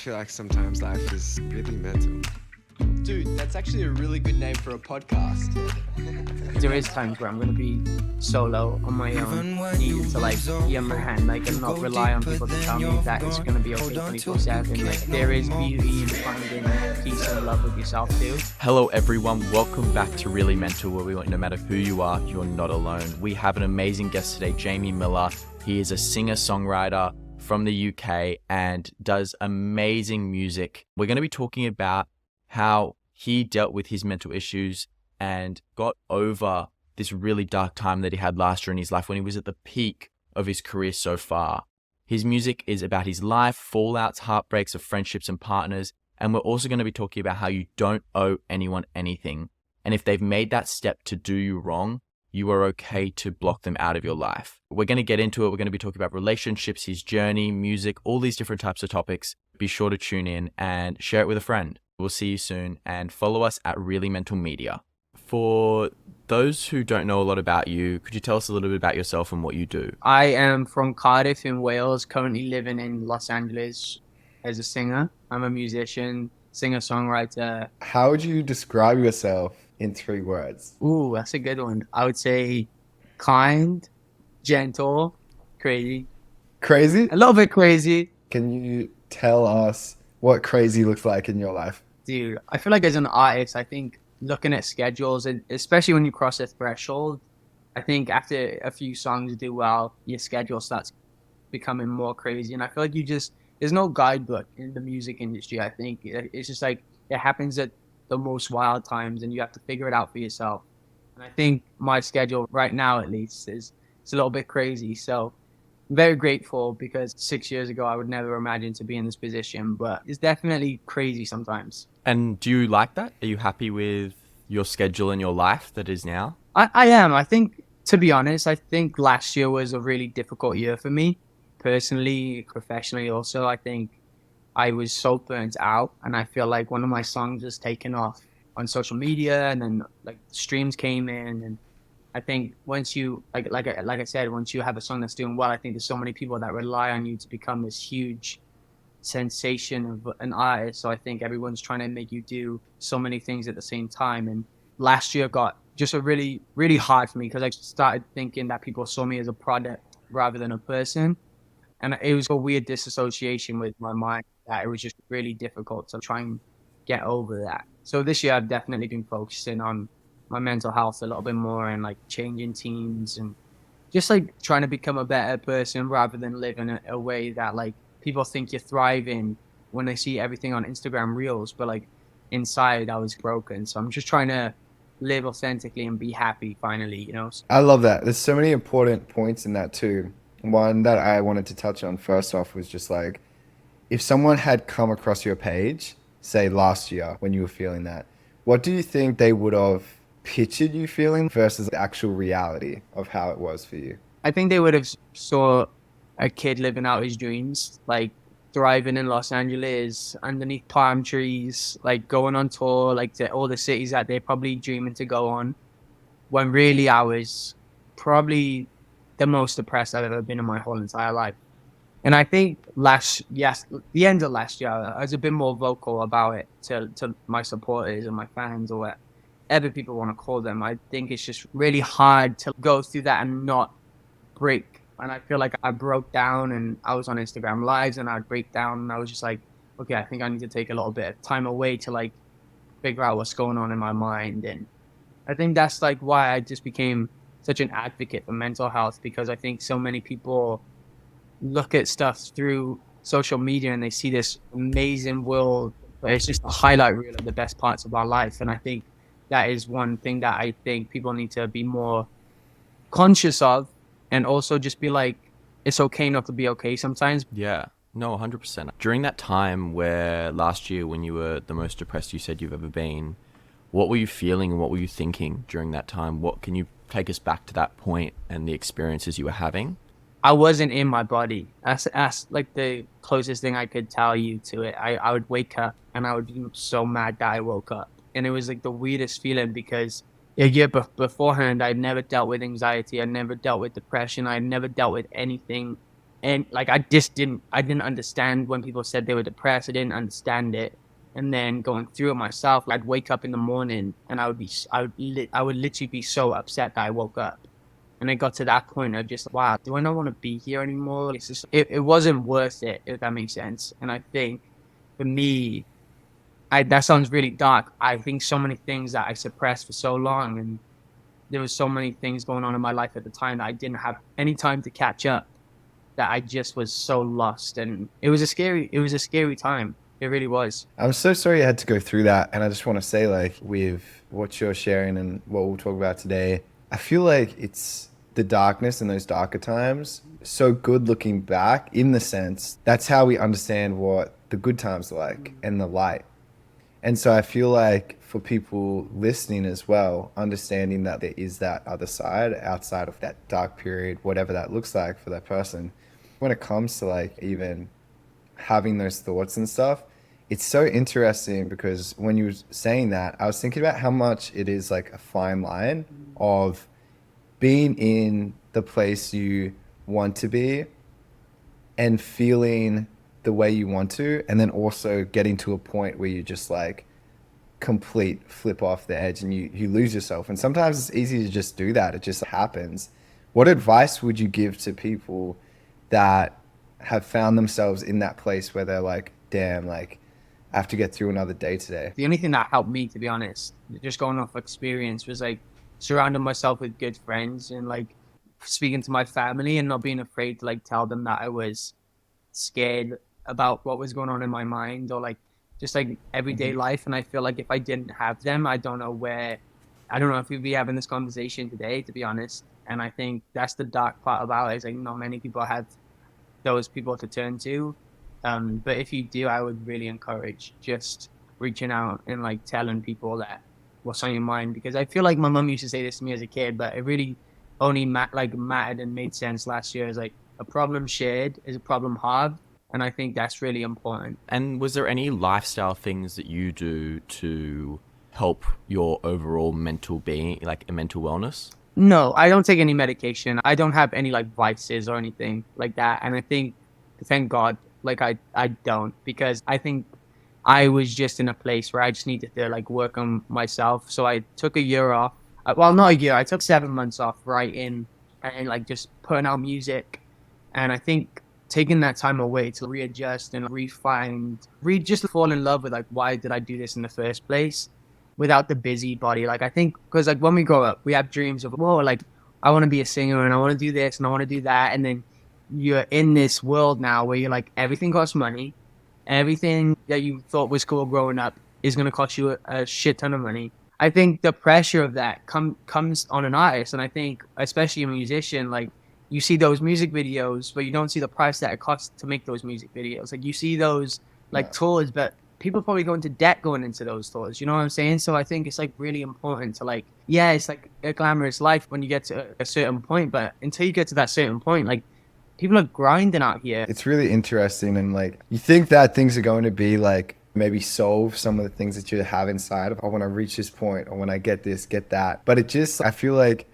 feel like sometimes life is really mental. Dude, that's actually a really good name for a podcast. There is times where I'm going to be solo on my own, needing to be on my hand, and not rely on people to tell me that it's going to be okay 24/7. There is beauty in finding peace and love with yourself too. Hello everyone, welcome back to Really Mental, where we want no matter who you are, you're not alone. We have an amazing guest today, Jamie Miller. He is a singer-songwriter from the UK and does amazing music. We're going to be talking about how he dealt with his mental issues and got over this really dark time that he had last year in his life when he was at the peak of his career so far. His music is about his life, fallouts, heartbreaks of friendships and partners, and we're also going to be talking about how you don't owe anyone anything. And if they've made that step to do you wrong, you are okay to block them out of your life. We're going to get into it. We're going to be talking about relationships, his journey, music, all these different types of topics. Be sure to tune in and share it with a friend. We'll see you soon, and follow us at Really Mental Media. For those who don't know a lot about you, could you tell us a little bit about yourself and what you do? I am from Cardiff in Wales, currently living in Los Angeles as a singer. I'm a musician, singer-songwriter. How would you describe yourself in 3 words? Ooh, that's a good one. I would say kind, gentle, crazy. Crazy? A little bit crazy. Can you tell us what crazy looks like in your life? Dude, I feel like as an artist, I think looking at schedules, and especially when you cross a threshold, I think after a few songs do well, your schedule starts becoming more crazy. And I feel like there's no guidebook in the music industry. I think it's just like it happens at the most wild times and you have to figure it out for yourself. And I think my schedule right now, at least, it's a little bit crazy. So I'm very grateful because 6 years ago, I would never imagine to be in this position, but it's definitely crazy sometimes. And do you like that? Are you happy with your schedule and your life that is now? I am. I think, to be honest, I think last year was a really difficult year for me, personally, professionally also. I think I was so burnt out, and I feel like one of my songs was taken off on social media, and then streams came in, and I think once you, like I said, once you have a song that's doing well, I think there's so many people that rely on you to become this huge sensation of an artist. So I think everyone's trying to make you do so many things at the same time. And last year got just a really, really hard for me because I started thinking that people saw me as a product rather than a person. And it was a weird disassociation with my mind that it was just really difficult to try and get over that. So this year I've definitely been focusing on my mental health a little bit more and changing teams and just trying to become a better person rather than live in a way that people think you're thriving when they see everything on Instagram Reels, but inside I was broken. So I'm just trying to live authentically and be happy finally, you know? I love that. There's so many important points in that too. One that I wanted to touch on first off was just if someone had come across your page, say last year when you were feeling that, what do you think they would have pictured you feeling versus the actual reality of how it was for you? I think they would have saw a kid living out his dreams, thriving in Los Angeles underneath palm trees, going on tour, to all the cities that they're probably dreaming to go on, when really I was probably the most depressed I've ever been in my whole entire life. And I think the end of last year, I was a bit more vocal about it to my supporters and my fans, or whatever people want to call them. I think it's just really hard to go through that and not break. And I feel like I broke down, and I was on Instagram Lives and I'd break down, and I was just okay, I think I need to take a little bit of time away to figure out what's going on in my mind. And I think that's why I just became such an advocate for mental health, because I think so many people look at stuff through social media and they see this amazing world, but it's just a highlight reel of the best parts of our life. And I think that is one thing that I think people need to be more conscious of, and also just be it's okay not to be okay sometimes. Yeah, no, 100%. During that time where last year when you were the most depressed you said you've ever been, what were you feeling and what were you thinking during that time? What can you take us back to that point and the experiences you were having? I wasn't in my body. That's the closest thing I could tell you to it. I would wake up and I would be so mad that I woke up. And it was the weirdest feeling because a year beforehand, I'd never dealt with anxiety. I'd never dealt with depression. I'd never dealt with anything And like I didn't understand when people said they were depressed. I didn't understand it. And then going through it myself, I'd wake up in the morning and I would literally be so upset that I woke up. And it got to that point of just, wow, do I not want to be here anymore? It's just, it wasn't worth it, if that makes sense. And I think for me, that sounds really dark. I think so many things that I suppressed for so long, and there was so many things going on in my life at the time that I didn't have any time to catch up, that I just was so lost. And it was a scary time. It really was. I'm so sorry you had to go through that. And I just want to say, like, with what you're sharing and what we'll talk about today, I feel like it's the darkness and those darker times so good looking back, in the sense that's how we understand what the good times are like and the light. And so I feel like for people listening as well, understanding that there is that other side outside of that dark period, whatever that looks like for that person, when it comes to like even having those thoughts and stuff, it's so interesting because when you were saying that, I was thinking about how much it is like a fine line of being in the place you want to be and feeling the way you want to, and then also getting to a point where you just like complete flip off the edge and you lose yourself. And sometimes it's easy to just do that. It just happens. What advice would you give to people that have found themselves in that place where they're like, damn, like I have to get through another day today? The only thing that helped me, to be honest, just going off experience, was like surrounding myself with good friends and like speaking to my family and not being afraid to like tell them that I was scared about what was going on in my mind, or like just like everyday life. And I feel like if I didn't have them, I don't know if we'd be having this conversation today, to be honest. And I think that's the dark part about it, is like not many people have those people to turn to. But if you do, I would really encourage just reaching out and like telling people that what's on your mind, because I feel like my mom used to say this to me as a kid, but it really only mattered and made sense last year. Is like a problem shared is a problem halved, and I think that's really important. And was there any lifestyle things that you do to help your overall mental being, like mental wellness? No, I don't take any medication. I don't have any like vices or anything like that. And I think, thank God, like I don't, because I think I was just in a place where I just needed to like work on myself. So I took a year off. Well, not a year. I took 7 months off writing and like just putting out music. And I think taking that time away to readjust and just fall in love with like, why did I do this in the first place? Without the busybody. Like I think because like when we grow up, we have dreams of, whoa, like I want to be a singer and I want to do this and I want to do that. And then you're in this world now where you're like, everything costs money. Everything that you thought was cool growing up is going to cost you a shit ton of money. I think the pressure of that comes on an artist. And I think especially a musician, like you see those music videos, but you don't see the price that it costs to make those music videos. Like you see those like tours, but people probably go into debt going into those tours. You know what I'm saying? So I think it's like really important to like, yeah, it's like a glamorous life when you get to a certain point, but until you get to that certain point, like people are grinding out here. It's really interesting. And like, you think that things are going to be like, maybe solve some of the things that you have inside of, I want to reach this point, or when I get this, get that. But it just, I feel like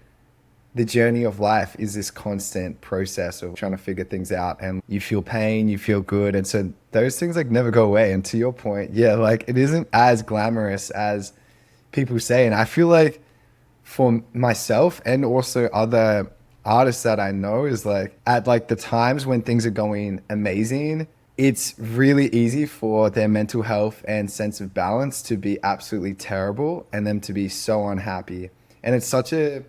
the journey of life is this constant process of trying to figure things out, and you feel pain, you feel good. And so those things like never go away. And to your point, yeah, like it isn't as glamorous as people say. And I feel like for myself and also other artists that I know is like at like the times when things are going amazing, it's really easy for their mental health and sense of balance to be absolutely terrible and them to be so unhappy. And it's such a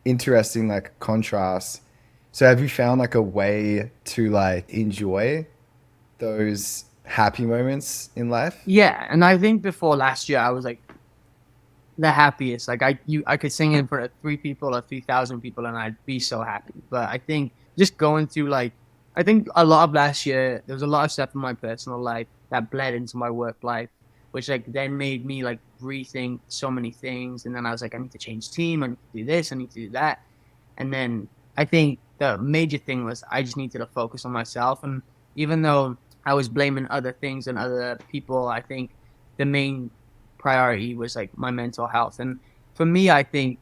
interesting like contrast. So have you found like a way to like enjoy those happy moments in life? Yeah, and I think before last year I was like the happiest. Like I could sing in front of 3 people or 3,000 people and I'd be so happy. But I think just going through like, I think a lot of last year there was a lot of stuff in my personal life that bled into my work life, which like then made me like rethink so many things. And then I was like, I need to change team, I need to do this, I need to do that. And then I think the major thing was I just needed to focus on myself. And even though I was blaming other things and other people, I think the main priority was like my mental health. And for me, I think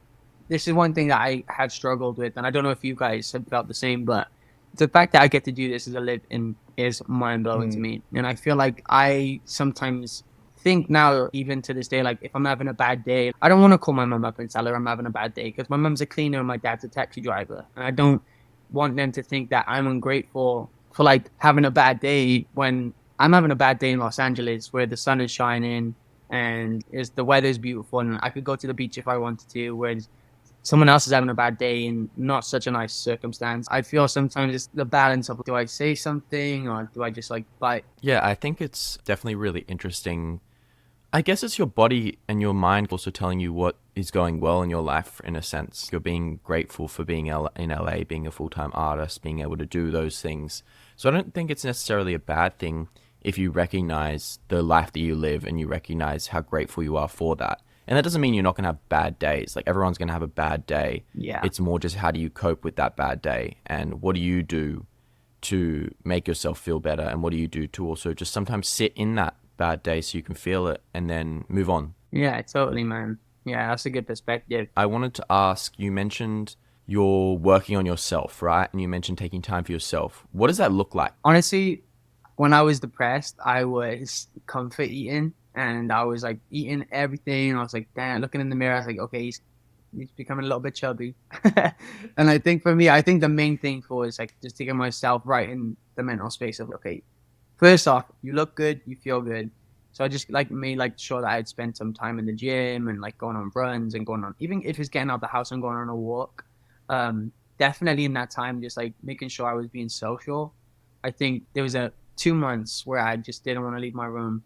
this is one thing that I have struggled with, and I don't know if you guys have felt the same, but the fact that I get to do this as a living is mind blowing to Mm. me. And I feel like I sometimes think now, even to this day, like if I'm having a bad day, I don't want to call my mum up and tell her I'm having a bad day because my mum's a cleaner and my dad's a taxi driver. And I don't want them to think that I'm ungrateful for like having a bad day when I'm having a bad day in Los Angeles where the sun is shining and the weather's beautiful and I could go to the beach if I wanted to, whereas someone else is having a bad day in not such a nice circumstance. I feel sometimes it's the balance of, do I say something or do I just like bite? Yeah, I think it's definitely really interesting. I guess it's your body and your mind also telling you what is going well in your life in a sense. You're being grateful for being in LA, being a full-time artist, being able to do those things. So I don't think it's necessarily a bad thing if you recognize the life that you live and you recognize how grateful you are for that. And that doesn't mean you're not going to have bad days. Like everyone's going to have a bad day. Yeah. It's more just how do you cope with that bad day and what do you do to make yourself feel better, and what do you do to also just sometimes sit in that bad day so you can feel it and then move on. Yeah, totally, man. Yeah, that's a good perspective. I wanted to ask, you mentioned you're working on yourself, right? And you mentioned taking time for yourself. What does that look like? Honestly, when I was depressed, I was comfort eating and I was like eating everything. I was like, damn, looking in the mirror, I was like, okay, he's becoming a little bit chubby. And I think for me, I think the main thing for is like just taking myself right in the mental space of, okay, first off, you look good, you feel good. So I just like made like sure that I'd spend some time in the gym and like going on runs and going on, even if it's getting out of the house and going on a walk. Definitely in that time, just like making sure I was being social. I think there was 2 months where I just didn't want to leave my room.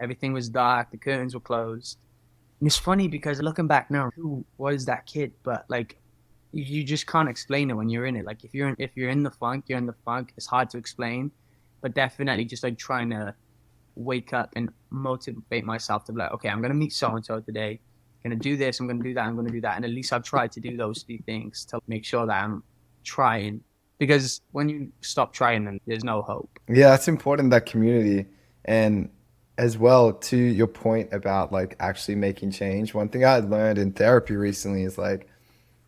Everything was dark, the curtains were closed. And it's funny because looking back now, who was that kid? But like, you just can't explain it when you're in it. Like if you're in the funk, you're in the funk. It's hard to explain, but definitely just like trying to wake up and motivate myself to be like, okay, I'm gonna meet so and so today. I'm gonna do this. I'm gonna do that. I'm gonna do that. And at least I've tried to do those two things to make sure that I'm trying. Because when you stop trying, then there's no hope. Yeah, that's important, that community. And as well, to your point about like actually making change, one thing I learned in therapy recently is like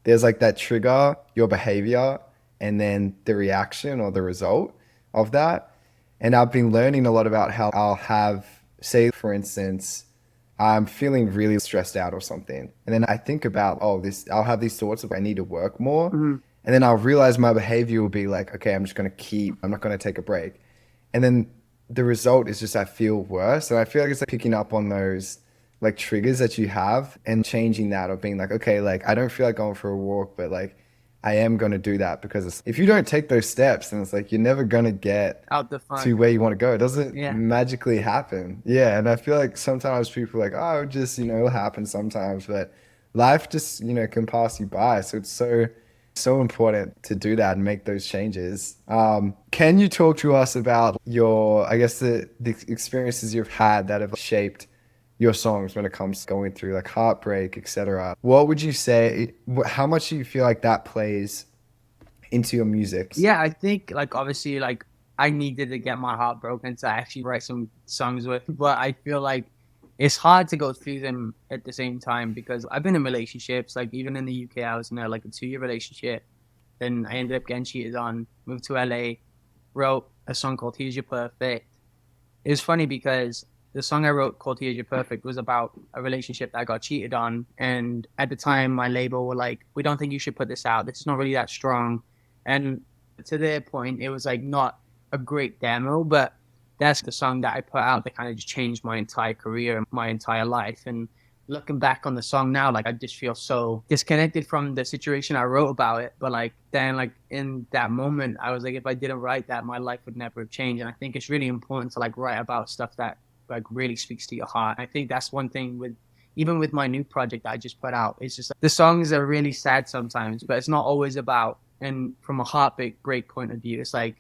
there's like that trigger, your behavior, and then the reaction or the result of that. And I've been learning a lot about how I'll have, say, for instance, I'm feeling really stressed out or something. And then I think about, oh, I'll have these thoughts of I need to work more. And then I'll realize my behavior will be like, okay, I'm not going to take a break. And then the result is just I feel worse. And I feel like it's like picking up on those like triggers that you have and changing that, or being like, okay, like I don't feel like going for a walk, but like I am going to do that, because if you don't take those steps, then it's like you're never going to get Out the fun. to where you want to go. It doesn't Yeah. magically happen. Yeah. And I feel like sometimes people are like, oh, just, it'll happen sometimes, but life just, can pass you by. So it's so important to do that and make those changes. Can you talk to us about I guess the experiences you've had that have shaped your songs when it comes to going through like heartbreak, etc.? What would you say, how much do you feel like that plays into your music? Yeah, I think like obviously like I needed to get my heart broken to actually write some songs with, but I feel like it's hard to go through them at the same time because I've been in relationships, like even in the UK, I was in like a 2-year relationship. Then I ended up getting cheated on, moved to LA, wrote a song called Here's Your Perfect. It was funny because the song I wrote called Here's Your Perfect was about a relationship that I got cheated on. And at the time, my label were like, we don't think you should put this out. This is not really that strong. And to their point, it was like not a great demo, but that's the song that I put out that kind of just changed my entire career and my entire life. And looking back on the song now, like I just feel so disconnected from the situation I wrote about it. But like then like in that moment, I was like, if I didn't write that, my life would never have changed. And I think it's really important to like write about stuff that like really speaks to your heart. I think that's one thing even with my new project that I just put out. It's just like, the songs are really sad sometimes, but it's not always about, and from a heartbreak point of view, it's like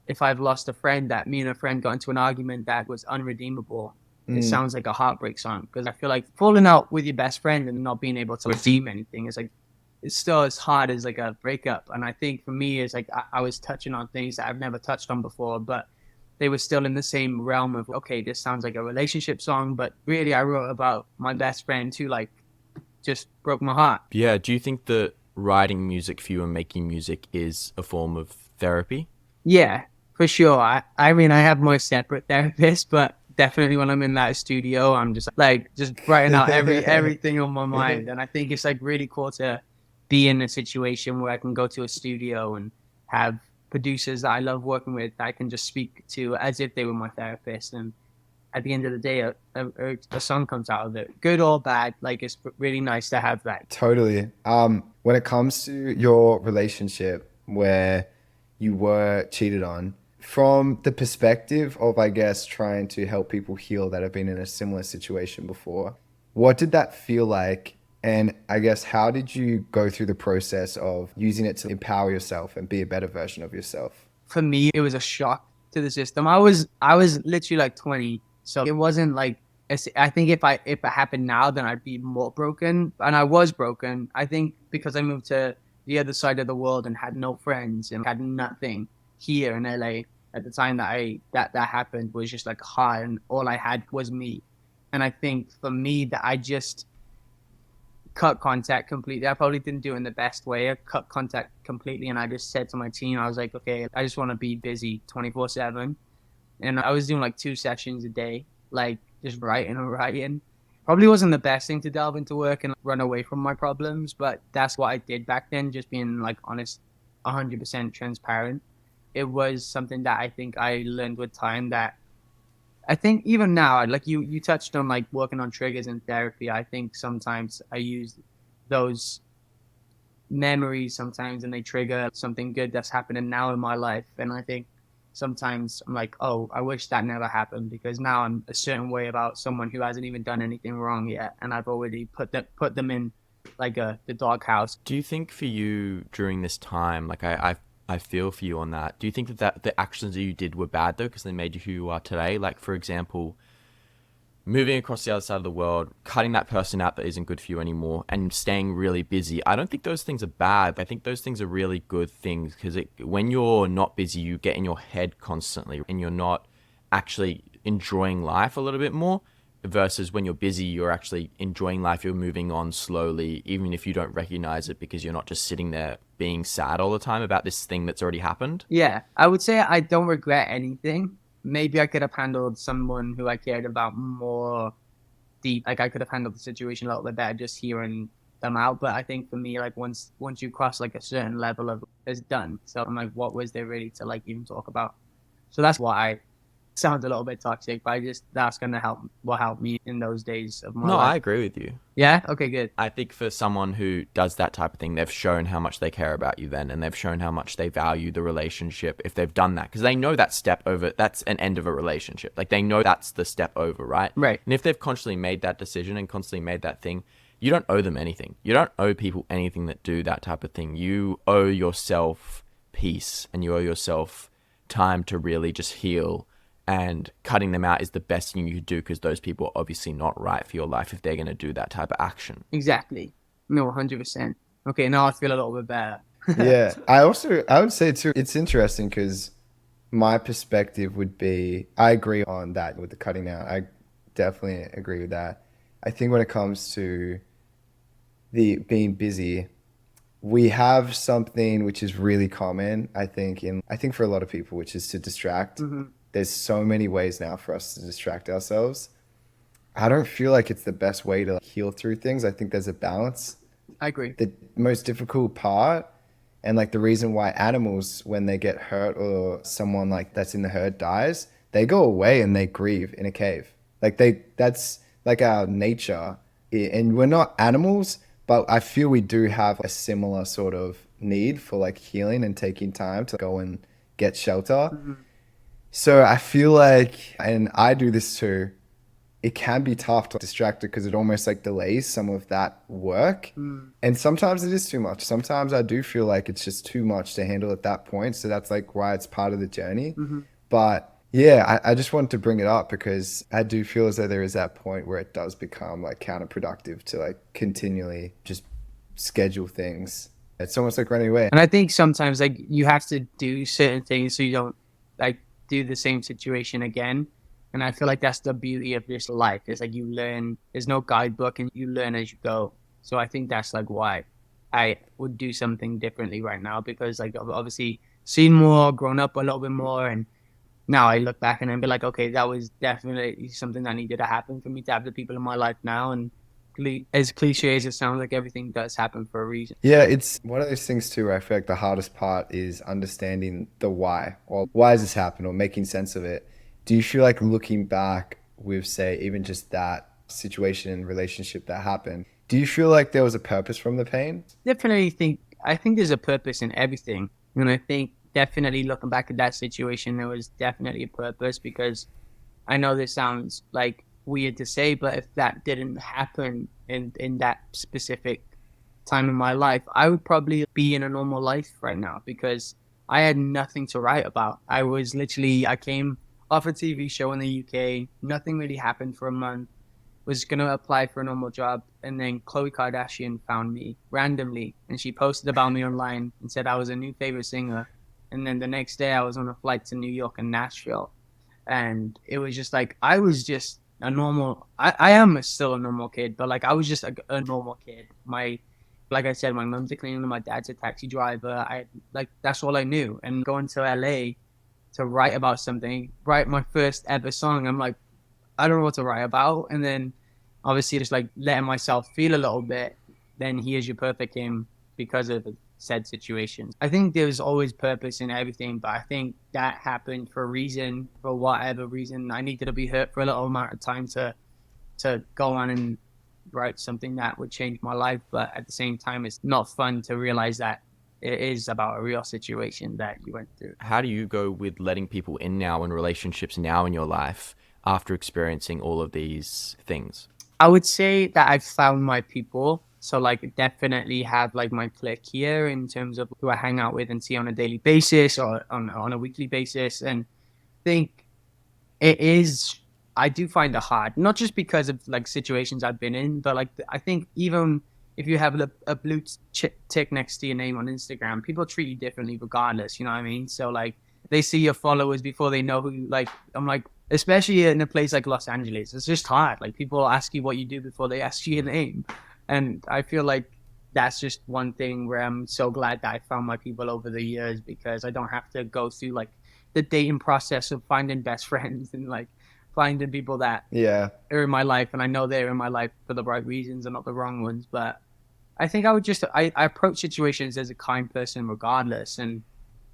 if I've lost a friend, that me and a friend got into an argument that was unredeemable, it sounds like a heartbreak song. Because I feel like falling out with your best friend and not being able to redeem anything is like, it's still as hard as like a breakup. And I think for me, it's like I was touching on things that I've never touched on before, but they were still in the same realm of, okay, this sounds like a relationship song, but really I wrote about my best friend who like just broke my heart. Yeah, do you think that writing music for you and making music is a form of therapy? Yeah, for sure. I mean, I have my separate therapist, but definitely when I'm in that studio, I'm just writing out everything on my mind. And I think it's like really cool to be in a situation where I can go to a studio and have producers that I love working with that I can just speak to as if they were my therapist. And at the end of the day, a song comes out of it, good or bad. Like it's really nice to have that. Totally. When it comes to your relationship where you were cheated on, from the perspective of, I guess, trying to help people heal that have been in a similar situation before, what did that feel like? And I guess, how did you go through the process of using it to empower yourself and be a better version of yourself? For me, it was a shock to the system. I was literally like 20, so it wasn't like I think if it happened now, then I'd be more broken, and I was broken. I think because I moved to the other side of the world and had no friends and had nothing here in LA at the time that happened was just like hard, and all I had was me. And I think for me that I just cut contact completely. I probably didn't do it in the best way. I cut contact completely, and I just said to my team, I was like, okay, I just want to be busy 24/7. And I was doing like 2 sessions a day, like just writing and writing. Probably wasn't the best thing to delve into work and run away from my problems, but that's what I did back then, just being like honest, 100% transparent. It was something that I think I learned with time that I think even now, like you touched on like working on triggers in therapy. I think sometimes I use those memories sometimes and they trigger something good that's happening now in my life. And I think sometimes I'm like, oh, I wish that never happened because now I'm a certain way about someone who hasn't even done anything wrong yet, and I've already put them in like the doghouse. Do you think for you during this time, like I feel for you on that. Do you think that the actions that you did were bad though, because they made you who you are today? Like for example, moving across the other side of the world, cutting that person out that isn't good for you anymore, and staying really busy. I don't think those things are bad. I think those things are really good things because when you're not busy, you get in your head constantly and you're not actually enjoying life a little bit more. Versus when you're busy, you're actually enjoying life. You're moving on slowly, even if you don't recognize it because you're not just sitting there being sad all the time about this thing that's already happened. Yeah, I would say I don't regret anything. Maybe I could have handled someone who I cared about more deep. Like I could have handled the situation a little bit better just hearing them out. But I think for me, like once you cross like a certain level of it's done. So I'm like, what was there really to like even talk about? So that's why I sounds a little bit toxic, but I just that's gonna help me in those days of my No, I life. agree with you. Yeah. Okay. Good. I think for someone who does that type of thing, they've shown how much they care about you then, and they've shown how much they value the relationship if they've done that. Because they know that step over, that's an end of a relationship. Like they know that's the step over, right? Right. And if they've constantly made that decision and constantly made that thing, you don't owe them anything. You don't owe people anything that do that type of thing. You owe yourself peace and you owe yourself time to really just heal, and cutting them out is the best thing you could do because those people are obviously not right for your life if they're going to do that type of action. Exactly. No, 100%. Okay. Now I feel a little bit better. Yeah, I would say too, it's interesting because my perspective would be, I agree on that with the cutting out. I definitely agree with that. I think when it comes to the being busy, we have something which is really common, I think for a lot of people, which is to distract. There's so many ways now for us to distract ourselves. I don't feel like it's the best way to heal through things. I think there's a balance. I agree. The most difficult part, and like the reason why animals, when they get hurt or someone like that's in the herd dies, they go away and they grieve in a cave. That's like our nature. And we're not animals, but I feel we do have a similar sort of need for like healing and taking time to go and get shelter. So I feel like, and I do this too, it can be tough to distract it because it almost like delays some of that work. And sometimes it is too much. Sometimes I do feel like it's just too much to handle at that point. So that's like why it's part of the journey. But yeah, I just wanted to bring it up because I do feel as though there is that point where it does become like counterproductive to like continually just schedule things. It's almost like running away. And I think sometimes like you have to do certain things so you don't like do the same situation again. And I feel like that's the beauty of this life. It's like you learn, there's no guidebook and you learn as you go. So I think that's like why I would do something differently right now because like obviously seen more, grown up a little bit more, and now I look back and I be like, okay, that was definitely something that needed to happen for me to have the people in my life now. And as cliche as it sounds, like everything does happen for a reason. Yeah, it's one of those things too where I feel like the hardest part is understanding the why, or why has this happened, or making sense of it. Do you feel like looking back with, say, even just that situation and relationship that happened, do you feel like there was a purpose from the pain? Definitely think, I think there's a purpose in everything. And I think definitely looking back at that situation, there was definitely a purpose, because I know this sounds like weird to say, but if that didn't happen in that specific time in my life, I would probably be in a normal life right now, because I had nothing to write about. I came off a TV show in the UK, nothing really happened for a month, was going to apply for a normal job, and then Khloe Kardashian found me randomly, and she posted about me online and said I was a new favorite singer. And then the next day I was on a flight to New York and Nashville, and it was just like I was just a normal. I am still a normal kid, but like I was just a normal kid. Like I said, my mom's a cleaner, my dad's a taxi driver. I like that's all I knew. And going to LA to write about something, write my first ever song, I'm like, I don't know what to write about. And then obviously just like letting myself feel a little bit. Then here's your perfect hymn because of said situation. I think there's always purpose in everything, but I think that happened for a reason, for whatever reason. I needed to be hurt for a little amount of time to go on and write something that would change my life. But at the same time, it's not fun to realize that it is about a real situation that you went through. How do you go with letting people in now in relationships now in your life after experiencing all of these things? I would say that I've found my people. So like definitely have like my clique here in terms of who I hang out with and see on a daily basis or on a weekly basis. And think it is, I do find it hard, not just because of like situations I've been in, but like I think even if you have a blue tick next to your name on Instagram, people treat you differently regardless, you know what I mean? So like they see your followers before they know who, like, I'm like, especially in a place like Los Angeles, it's just hard. Like people ask you what you do before they ask you your name. And I feel like that's just one thing where I'm so glad that I found my people over the years, because I don't have to go through like the dating process of finding best friends and like finding people that Yeah. are in my life. And I know they're in my life for the right reasons and not the wrong ones. But I think I approach situations as a kind person regardless. And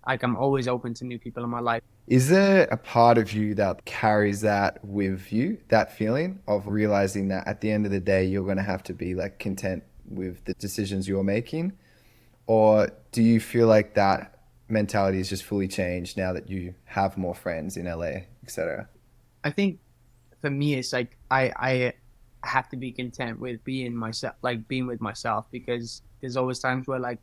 like I'm always open to new people in my life. Is there a part of you that carries that with you, that feeling of realizing that at the end of the day, you're going to have to be like content with the decisions you're making? Or do you feel like that mentality is just fully changed now that you have more friends in LA, etc.? I think for me, it's like I have to be content with being myself, like being with myself, because there's always times where like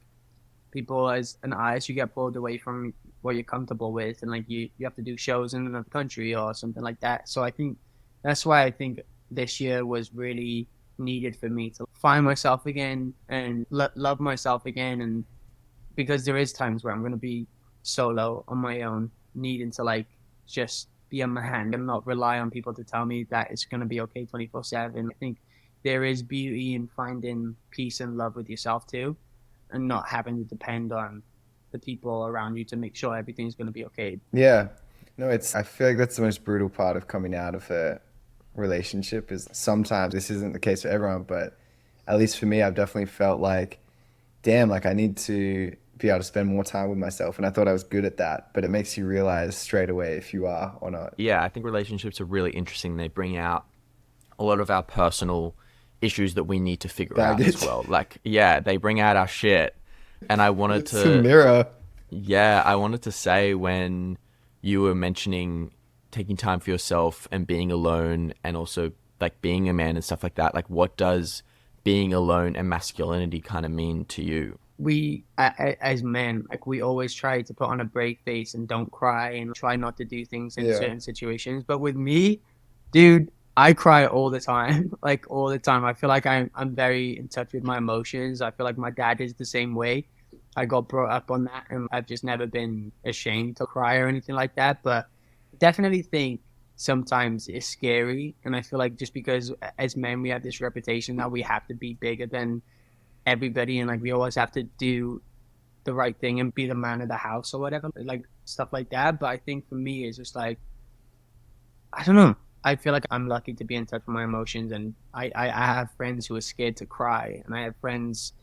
people as an artist, you get pulled away from what you're comfortable with, and like you have to do shows in another country or something like that. So I think that's why I think this year was really needed for me to find myself again and love myself again. And because there is times where I'm going to be solo on my own, needing to like just be a man and not rely on people to tell me that it's going to be okay 24/7. I think there is beauty in finding peace and love with yourself too, and not having to depend on the people around you to make sure everything's going to be okay. Yeah. No, I feel like that's the most brutal part of coming out of a relationship is sometimes this isn't the case for everyone, but at least for me, I've definitely felt like, damn, like I need to be able to spend more time with myself. And I thought I was good at that, but it makes you realize straight away if you are or not. Yeah, I think relationships are really interesting. They bring out a lot of our personal issues that we need to figure out as Baggage. well. Like, yeah, they bring out our shit. And I wanted It's a to, mirror. yeah, I wanted to say when you were mentioning taking time for yourself and being alone and also like being a man and stuff like that, like what does being alone and masculinity kind of mean to you? We as men, like we always try to put on a brave face and don't cry and try not to do things in Yeah. certain situations. But with me, dude, I cry all the time, like all the time. I feel like I'm very in touch with my emotions. I feel like my dad is the same way. I got brought up on that, and I've just never been ashamed to cry or anything like that. But definitely think sometimes it's scary, and I feel like just because as men we have this reputation that we have to be bigger than everybody, and like we always have to do the right thing and be the man of the house or whatever, like stuff like that. But I think for me, it's just like, I don't know. I feel like I'm lucky to be in touch with my emotions, and I have friends who are scared to cry, and I have friends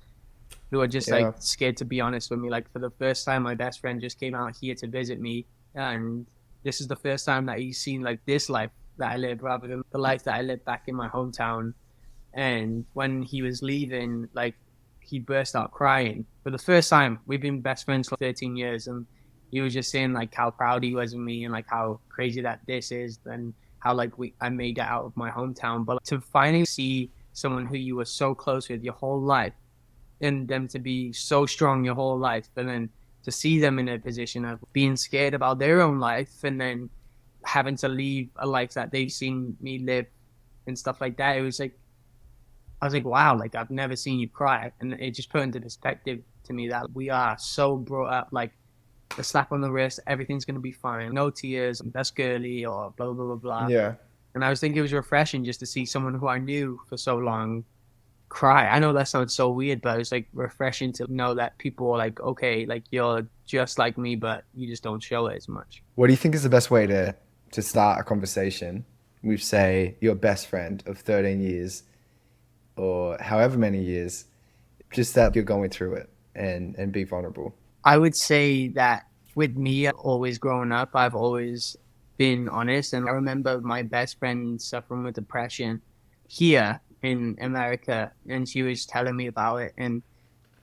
who are just like Yeah. scared to be honest with me. Like for the first time, my best friend just came out here to visit me, and this is the first time that he's seen like this life that I live rather than the life that I lived back in my hometown. And when he was leaving, like he burst out crying for the first time. We've been best friends for 13 years, and he was just saying like how proud he was of me and like how crazy that this is, and how like I made it out of my hometown. But to finally see someone who you were so close with your whole life, and them to be so strong your whole life, and then to see them in a position of being scared about their own life, and then having to leave a life that they've seen me live and stuff like that. It was like, I was like, wow, like I've never seen you cry. And it just put into perspective to me that we are so brought up like the slap on the wrist, everything's going to be fine. No tears, that's girly or blah, blah, blah, blah. Yeah. And I was thinking it was refreshing just to see someone who I knew for so long cry. I know that sounds so weird, but it's like refreshing to know that people are like, okay, like you're just like me, but you just don't show it as much. What do you think is the best way to start a conversation with, say, your best friend of 13 years or however many years, just that you're going through it and be vulnerable? I would say that with me, always growing up, I've always been honest. And I remember my best friend suffering with depression here in America, and she was telling me about it. And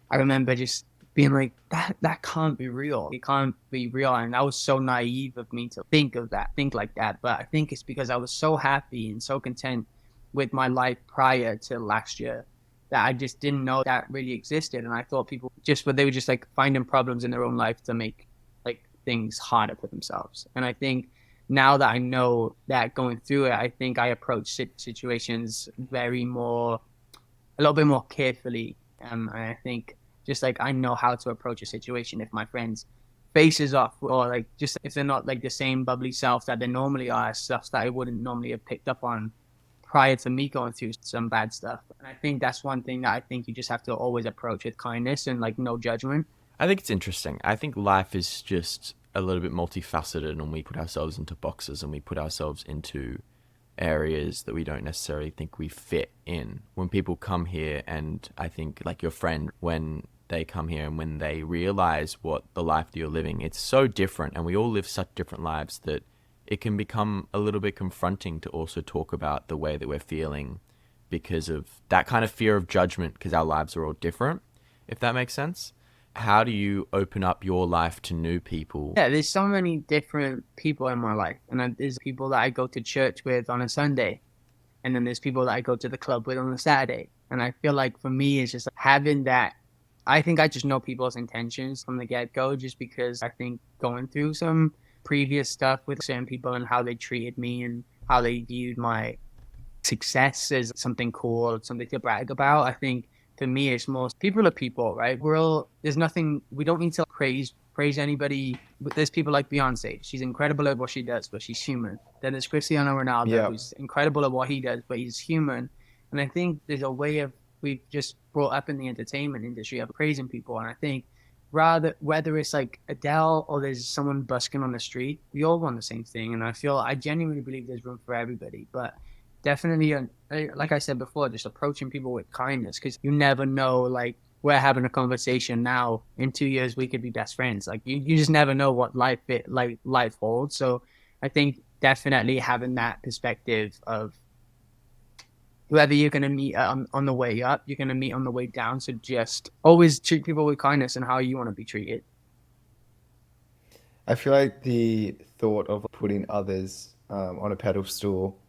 I remember just being like, that can't be real. It can't be real. And that was so naive of me to think of that, think like that. But I think it's because I was so happy and so content with my life prior to last year that I just didn't know that really existed. And I thought people they were just like finding problems in their own life to make like things harder for themselves. And I think now that I know that going through it, I think I approach situations a little bit more carefully. And I think just like I know how to approach a situation if my friend's face is off, or like just if they're not like the same bubbly self that they normally are, stuff that I wouldn't normally have picked up on prior to me going through some bad stuff. And I think that's one thing that I think you just have to always approach with kindness and like no judgment. I think it's interesting. I think life is just a little bit multifaceted, and we put ourselves into boxes and we put ourselves into areas that we don't necessarily think we fit in. When people come here, and I think like your friend, when they come here and when they realize what the life that you're living, it's so different, and we all live such different lives that it can become a little bit confronting to also talk about the way that we're feeling because of that kind of fear of judgment, because our lives are all different, if that makes sense. How do you open up your life to new people? Yeah, there's so many different people in my life. And then there's people that I go to church with on a Sunday. And then there's people that I go to the club with on a Saturday. And I feel like for me, it's just having that. I think I just know people's intentions from the get-go, just because I think going through some previous stuff with certain people and how they treated me and how they viewed my success as something cool, something to brag about. I think for me, it's more people are people, right? There's nothing, we don't need to praise anybody. But there's people like Beyonce. She's incredible at what she does, but she's human. Then there's Cristiano Ronaldo, who's incredible at what he does, but he's human. And I think there's a way of, we've just brought up in the entertainment industry of praising people. And I think whether it's like Adele or there's someone busking on the street, we all want the same thing. And I genuinely believe there's room for everybody. But definitely, like I said before, just approaching people with kindness, because you never know, like we're having a conversation now, in 2 years we could be best friends. Like you just never know what life holds. So I think definitely having that perspective of whoever you're going to meet on the way up, you're going to meet on the way down. So just always treat people with kindness and how you want to be treated. I feel like the thought of putting others on a pedestal,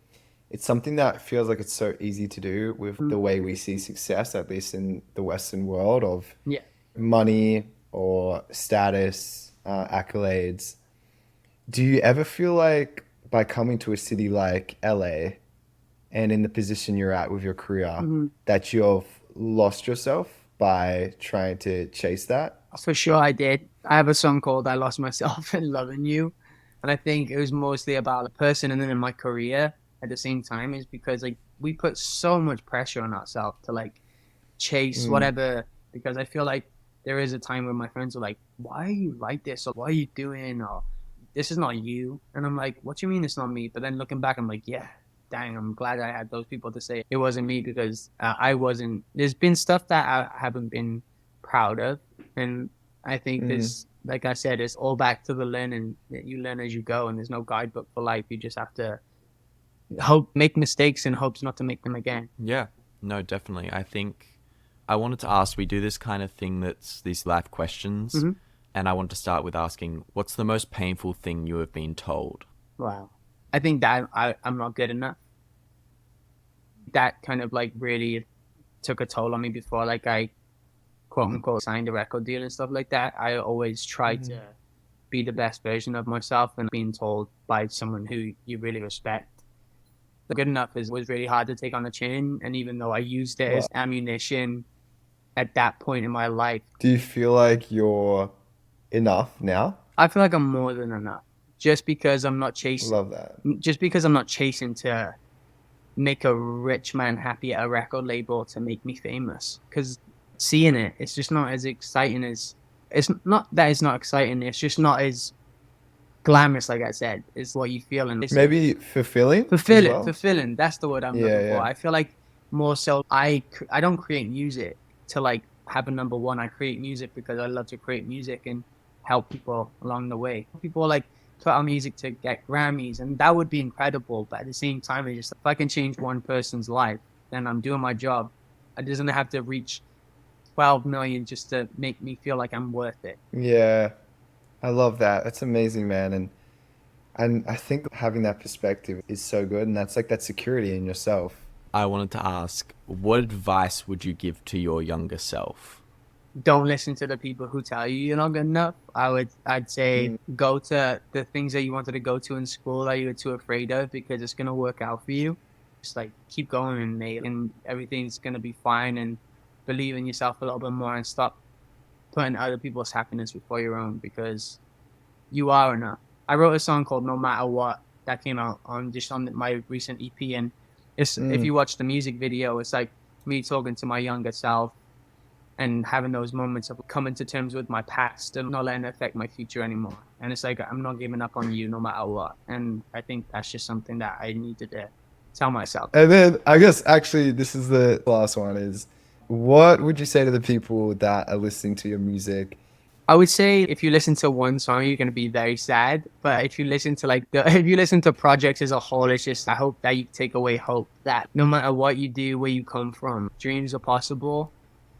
it's something that feels like it's so easy to do with the way we see success, at least in the Western world, of money or status, accolades. Do you ever feel like by coming to a city like LA and in the position you're at with your career, that you've lost yourself by trying to chase that? For sure I did. I have a song called I Lost Myself in Loving You. And I think it was mostly about the person and then in my career at the same time, is because like we put so much pressure on ourselves to like chase whatever, because I feel like there is a time where my friends are like, why are you like this? Or what are you doing? Or this is not you. And I'm like, what do you mean it's not me? But then looking back, I'm like, yeah, dang, I'm glad I had those people to say it wasn't me, because I wasn't, there's been stuff that I haven't been proud of. And I think this, like I said, it's all back to the learning that you learn as you go, and there's no guidebook for life. You just have to make mistakes in hopes not to make them again. Yeah, no, definitely. I think I wanted to ask, we do this kind of thing that's these life questions. Mm-hmm. And I want to start with asking, what's the most painful thing you have been told? Wow. I think that I'm not good enough. That kind of like really took a toll on me before, like I quote unquote signed a record deal and stuff like that. I always try to be the best version of myself, and being told by someone who you really respect good enough was really hard to take on the chin. And even though I used it as ammunition at that point in my life, Do you feel like you're enough now? I feel like I'm more than enough. Just because I'm not chasing, Love that. just because I'm not chasing to make a rich man happy at a record label to make me famous. Because seeing it, it's just not as exciting as, it's not that it's not exciting, it's just not as glamorous, like I said, is what you feel. And it's Maybe fulfilling. as well? fulfilling. That's the word I'm looking for. yeah. I feel like more so, I don't create music to like have a number one. I create music because I love to create music and help people along the way. People like put out music to get Grammys, and that would be incredible. But at the same time, it's just, if I can change one person's life, then I'm doing my job. It doesn't have to reach 12 million just to make me feel like I'm worth it. Yeah. I love that. That's amazing, man. And I think having that perspective is so good, and that's like that security in yourself. I wanted to ask, what advice would you give to your younger self? Don't listen to the people who tell you you're not good enough. I'd say go to the things that you wanted to go to in school that you were too afraid of, because it's gonna work out for you. Just like keep going, mate, and everything's gonna be fine. And believe in yourself a little bit more, and stop putting other people's happiness before your own, because you are enough. I wrote a song called No Matter What that came out on my recent EP, and it's if you watch the music video, it's like me talking to my younger self and having those moments of coming to terms with my past and not letting it affect my future anymore. And it's like, I'm not giving up on you no matter what. And I think that's just something that I needed to tell myself. And then I guess actually this is the last one is, what would you say to the people that are listening to your music? I would say if you listen to one song, you're gonna be very sad. But if you listen to if you listen to projects as a whole, it's just, I hope that you take away hope that no matter what you do, where you come from, dreams are possible.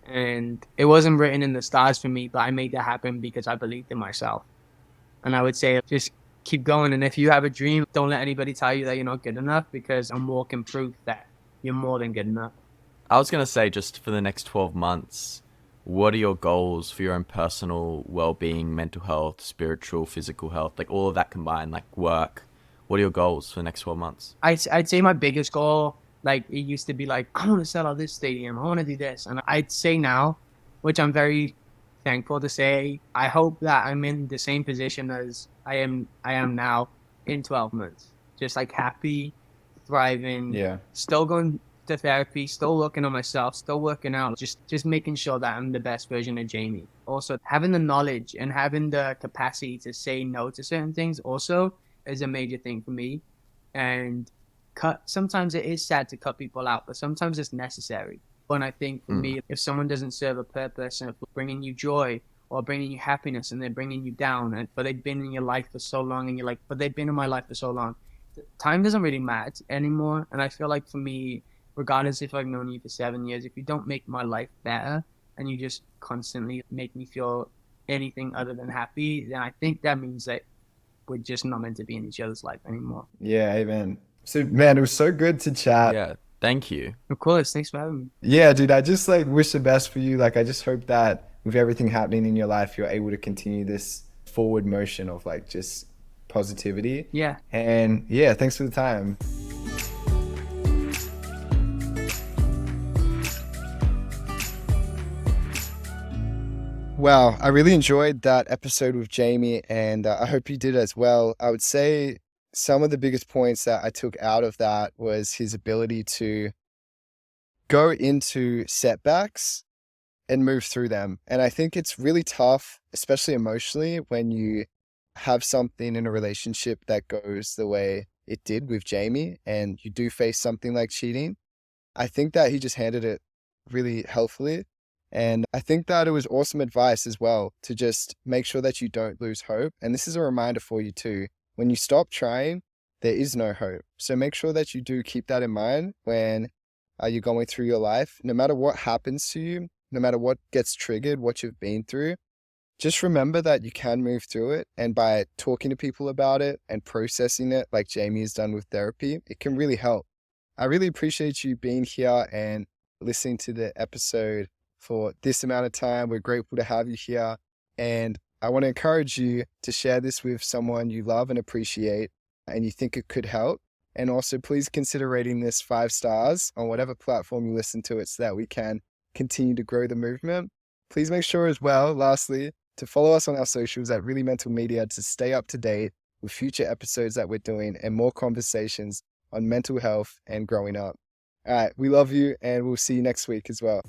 And it wasn't written in the stars for me, but I made that happen because I believed in myself. And I would say just keep going. And if you have a dream, don't let anybody tell you that you're not good enough, because I'm walking proof that you're more than good enough. I was going to say, just for the next 12 months, what are your goals for your own personal well-being, mental health, spiritual, physical health, like all of that combined, like work? What are your goals for the next 12 months? I'd say my biggest goal, like it used to be like, I want to sell out this stadium, I want to do this. And I'd say now, which I'm very thankful to say, I hope that I'm in the same position as I am now in 12 months. Just like happy, thriving, Yeah. still going to therapy, still working on myself, still working out, just making sure that I'm the best version of Jamie. Also having the knowledge and having the capacity to say no to certain things also is a major thing for me. And sometimes it is sad to cut people out, but sometimes it's necessary. And I think for me, if someone doesn't serve a purpose and bringing you joy or bringing you happiness, and they're bringing you down, but they've been in your life for so long, and you're like, but they've been in my life for so long, time doesn't really matter anymore. And I feel like for me, regardless if I've known you for 7 years, if you don't make my life better and you just constantly make me feel anything other than happy, then I think that means that we're just not meant to be in each other's life anymore. Yeah, amen. So man, it was so good to chat. Yeah, thank you. Of course, thanks for having me. Yeah, dude, I just like wish the best for you. Like I just hope that with everything happening in your life, you're able to continue this forward motion of like just positivity. Yeah. And yeah, thanks for the time. Wow, I really enjoyed that episode with Jamie, and I hope you did as well. I would say some of the biggest points that I took out of that was his ability to go into setbacks and move through them. And I think it's really tough, especially emotionally, when you have something in a relationship that goes the way it did with Jamie and you do face something like cheating. I think that he just handled it really helpfully. And I think that it was awesome advice as well to just make sure that you don't lose hope. And this is a reminder for you too. When you stop trying, there is no hope. So make sure that you do keep that in mind when you're going through your life. No matter what happens to you, no matter what gets triggered, what you've been through, just remember that you can move through it. And by talking to people about it and processing it like Jamie has done with therapy, it can really help. I really appreciate you being here and listening to the episode for this amount of time. We're grateful to have you here. And I want to encourage you to share this with someone you love and appreciate and you think it could help. And also please consider rating this 5 stars on whatever platform you listen to it so that we can continue to grow the movement. Please make sure as well, lastly, to follow us on our socials at Really Mental Media to stay up to date with future episodes that we're doing and more conversations on mental health and growing up. All right, we love you and we'll see you next week as well.